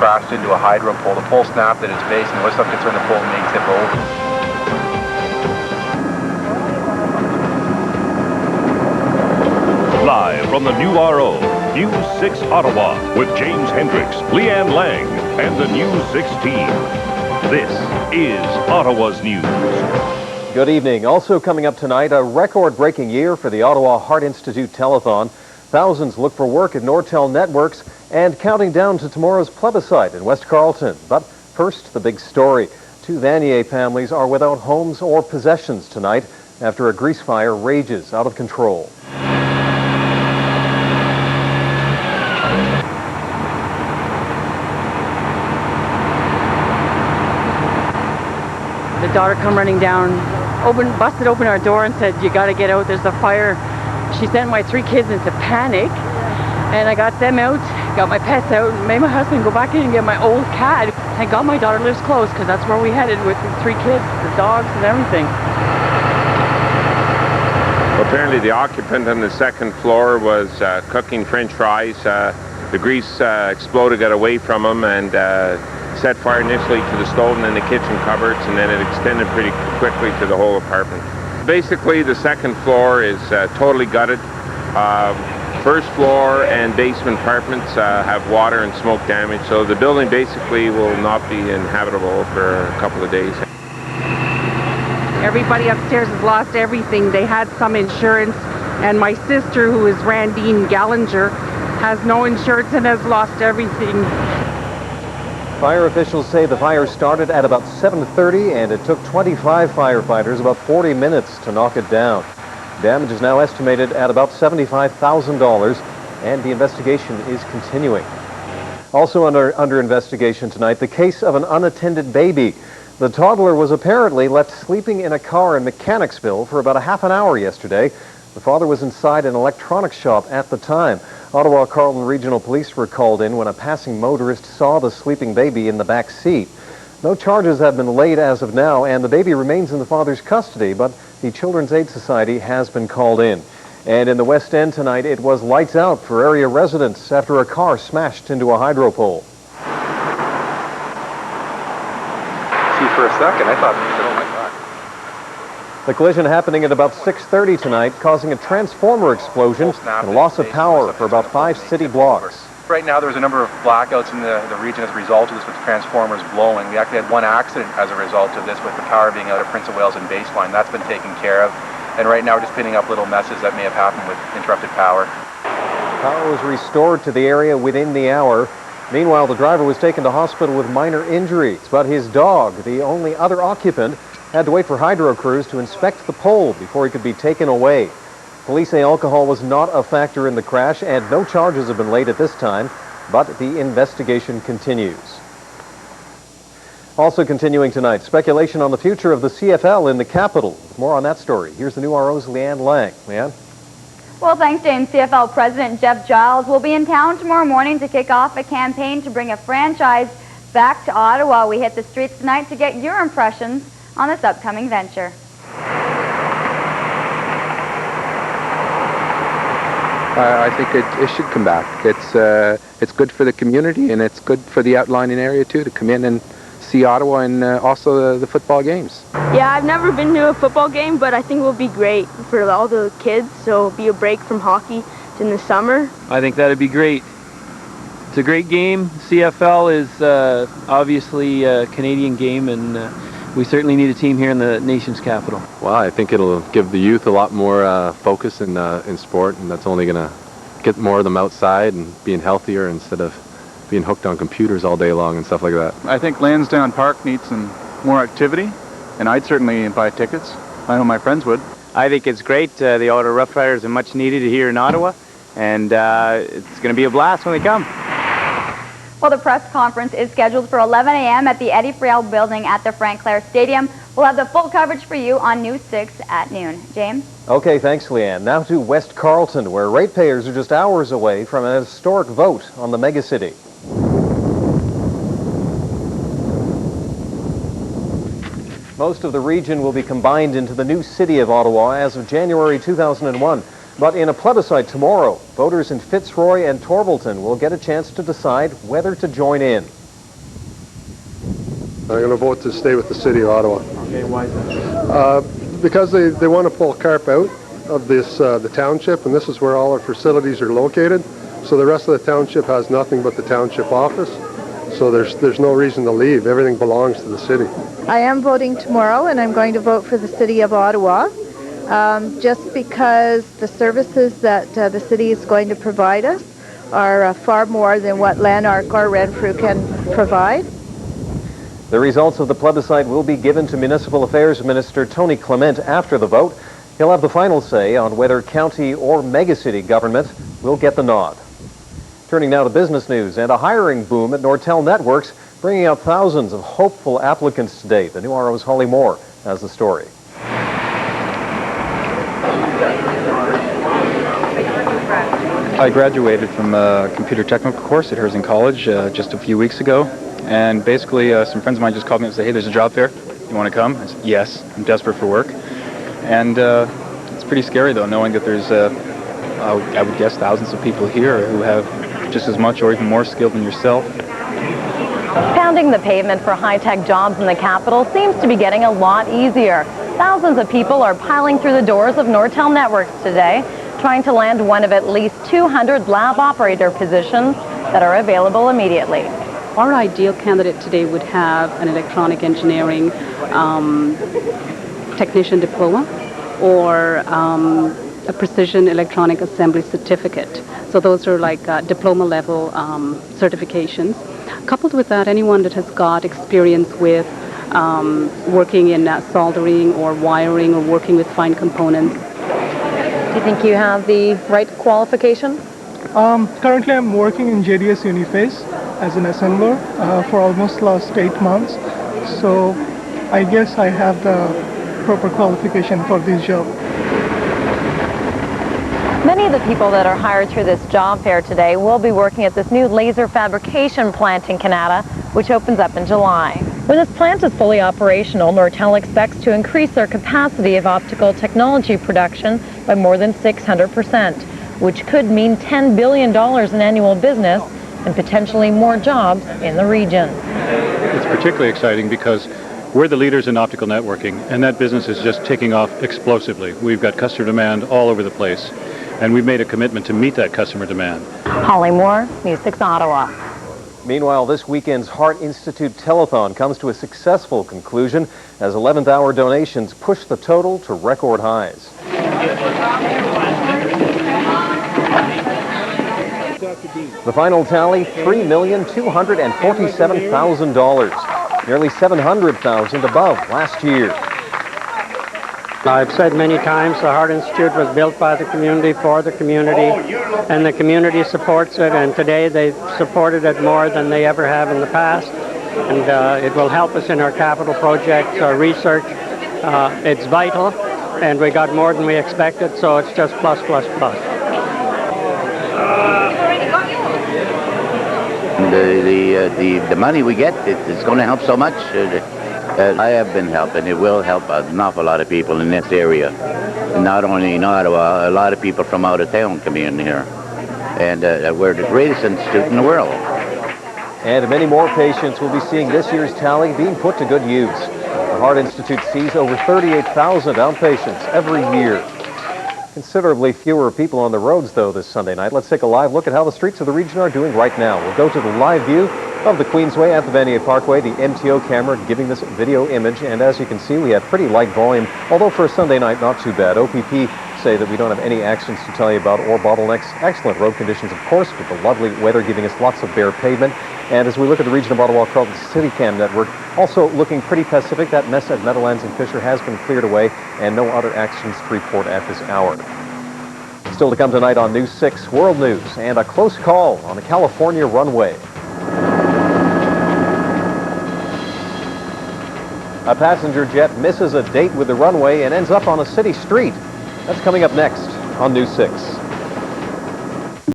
crashed into a hydro pole. The pole snapped at its base, and there was some concern the pole may tip over. Live from the new RO, News 6 Ottawa, with James Hendricks, Leanne Lang, and the News 6 team. This is Ottawa's News. Good evening. Also coming up tonight, a record-breaking year for the Ottawa Heart Institute Telethon. Thousands look for work at Nortel Networks and counting down to tomorrow's plebiscite in West Carleton. But first, the big story. 2 Vanier families are without homes or possessions tonight after a grease fire rages out of control. The daughter come running down, busted open our door and said, "You got to get out, there's a fire." She sent my 3 kids into panic, and I got them out, got my pets out, and made my husband go back in and get my old cat. Thank God my daughter lives close, because that's where we headed with the 3 kids, the dogs and everything. Well, apparently the occupant on the 2nd floor was cooking French fries. The grease exploded, got away from him, and set fire initially to the stove and then the kitchen cupboards, and then it extended pretty quickly to the whole apartment. Basically, the 2nd floor is totally gutted. 1st floor and basement apartments have water and smoke damage, so the building basically will not be inhabitable for a couple of days. Everybody upstairs has lost everything. They had some insurance, and my sister, who is Randine Gallinger, has no insurance and has lost everything. Fire officials say the fire started at about 7:30 and it took 25 firefighters about 40 minutes to knock it down. Damage is now estimated at about $75,000 and the investigation is continuing. Also under investigation tonight, the case of an unattended baby. The toddler was apparently left sleeping in a car in Mechanicsville for about a half an hour yesterday. The father was inside an electronics shop at the time. Ottawa Carleton Regional Police were called in when a passing motorist saw the sleeping baby in the back seat. No charges have been laid as of now, and the baby remains in the father's custody, but the Children's Aid Society has been called in. And in the West End tonight, it was lights out for area residents after a car smashed into a hydro pole. See, for a second, I thought, oh my God. The collision happening at about 6:30 tonight, causing a transformer explosion and loss of power for about 5 city blocks. Right now, there's a number of blackouts in the region as a result of this, with transformers blowing. We actually had 1 accident as a result of this, with the power being out of Prince of Wales and Baseline. That's been taken care of. And right now, we're just pinning up little messes that may have happened with interrupted power. Power was restored to the area within the hour. Meanwhile, the driver was taken to hospital with minor injuries, but his dog, the only other occupant, had to wait for hydro crews to inspect the pole before he could be taken away. Police say alcohol was not a factor in the crash and no charges have been laid at this time, but the investigation continues. Also continuing tonight, speculation on the future of the CFL in the capital. More on that story. Here's the new RO's Leanne Lang. Leanne? Well, thanks, James. CFL President Jeff Giles will be in town tomorrow morning to kick off a campaign to bring a franchise back to Ottawa. We hit the streets tonight to get your impressions on this upcoming venture. I think it should come back. It's good for the community and it's good for the outlying area too, to come in and see Ottawa and also the football games. Yeah, I've never been to a football game, but I think it will be great for all the kids, so it'll be a break from hockey in the summer. I think that'd be great. It's a great game. CFL is obviously a Canadian game, and we certainly need a team here in the nation's capital. Well, I think it'll give the youth a lot more focus in sport, and that's only going to get more of them outside and being healthier instead of being hooked on computers all day long and stuff like that. I think Lansdowne Park needs some more activity, and I'd certainly buy tickets. I know my friends would. I think it's great. The Ottawa Rough Riders are much needed here in Ottawa, and it's going to be a blast when they come. Well, the press conference is scheduled for 11 a.m. at the Eddie Friel building at the Frank Clair Stadium. We'll have the full coverage for you on News 6 at noon. James? Okay, thanks, Leanne. Now to West Carleton, where ratepayers are just hours away from an historic vote on the megacity. Most of the region will be combined into the new city of Ottawa as of January 2001. But in a plebiscite tomorrow, voters in Fitzroy and Torbleton will get a chance to decide whether to join in. I'm going to vote to stay with the City of Ottawa. Okay, why is that? Because they want to pull CARP out of this the township, and this is where all our facilities are located. So the rest of the township has nothing but the township office. So there's no reason to leave. Everything belongs to the city. I am voting tomorrow, and I'm going to vote for the City of Ottawa, just because the services that the city is going to provide us are far more than what Lanark or Renfrew can provide. The results of the plebiscite will be given to Municipal Affairs Minister Tony Clement after the vote. He'll have the final say on whether county or megacity government will get the nod. Turning now to business news, and a hiring boom at Nortel Networks, bringing out thousands of hopeful applicants to date. The New RO's Holly Moore has the story. I graduated from a computer technical course at Herzing College just a few weeks ago, and basically some friends of mine just called me and said, hey, there's a job fair. You want to come? I said, yes, I'm desperate for work. And it's pretty scary, though, knowing that there's, I would guess, thousands of people here who have just as much or even more skill than yourself. Pounding the pavement for high-tech jobs in the capital seems to be getting a lot easier. Thousands of people are piling through the doors of Nortel Networks today, trying to land one of at least 200 lab operator positions that are available immediately. Our ideal candidate today would have an electronic engineering technician diploma or a precision electronic assembly certificate. So those are like diploma level certifications. Coupled with that, anyone that has got experience with working in soldering or wiring or working with fine components. Do you think you have the right qualification? Currently I'm working in JDS Uniphase as an assembler for almost last 8 months. So I guess I have the proper qualification for this job. Many of the people that are hired through this job fair today will be working at this new laser fabrication plant in Canada, which opens up in July. When this plant is fully operational, Nortel expects to increase their capacity of optical technology production by more than 600%, which could mean $10 billion in annual business and potentially more jobs in the region. It's particularly exciting because we're the leaders in optical networking, and that business is just taking off explosively. We've got customer demand all over the place, and we've made a commitment to meet that customer demand. Holly Moore, News 6 Ottawa. Meanwhile, this weekend's Heart Institute telethon comes to a successful conclusion as 11th hour donations push the total to record highs. The final tally, $3,247,000, nearly $700,000 above last year. I've said many times the Heart Institute was built by the community, for the community, and the community supports it, and today they've supported it more than they ever have in the past, and it will help us in our capital projects, our research. It's vital, and we got more than we expected, so it's just plus, plus, plus. The money we get, it's going to help so much. I have been helping. It will help an awful lot of people in this area. Not only in Ottawa, a lot of people from out of town come in here. And we're the greatest institute in the world. And many more patients will be seeing this year's tally being put to good use. The Heart Institute sees over 38,000 outpatients every year. Considerably fewer people on the roads, though, this Sunday night. Let's take a live look at how the streets of the region are doing right now. We'll go to the live view of the Queensway at the Vanier Parkway, the MTO camera giving this video image, and as you can see, we have pretty light volume, although for a Sunday night, not too bad. OPP say that we don't have any accidents to tell you about or bottlenecks. Excellent road conditions, of course, with the lovely weather giving us lots of bare pavement. And as we look at the region of Ottawa Carleton CityCam network, also looking pretty pacific. That mess at Meadowlands and Fisher has been cleared away, and no other accidents to report at this hour. Still to come tonight on News 6 World News, and a close call on the California runway. A passenger jet misses a date with the runway and ends up on a city street. That's coming up next on News 6.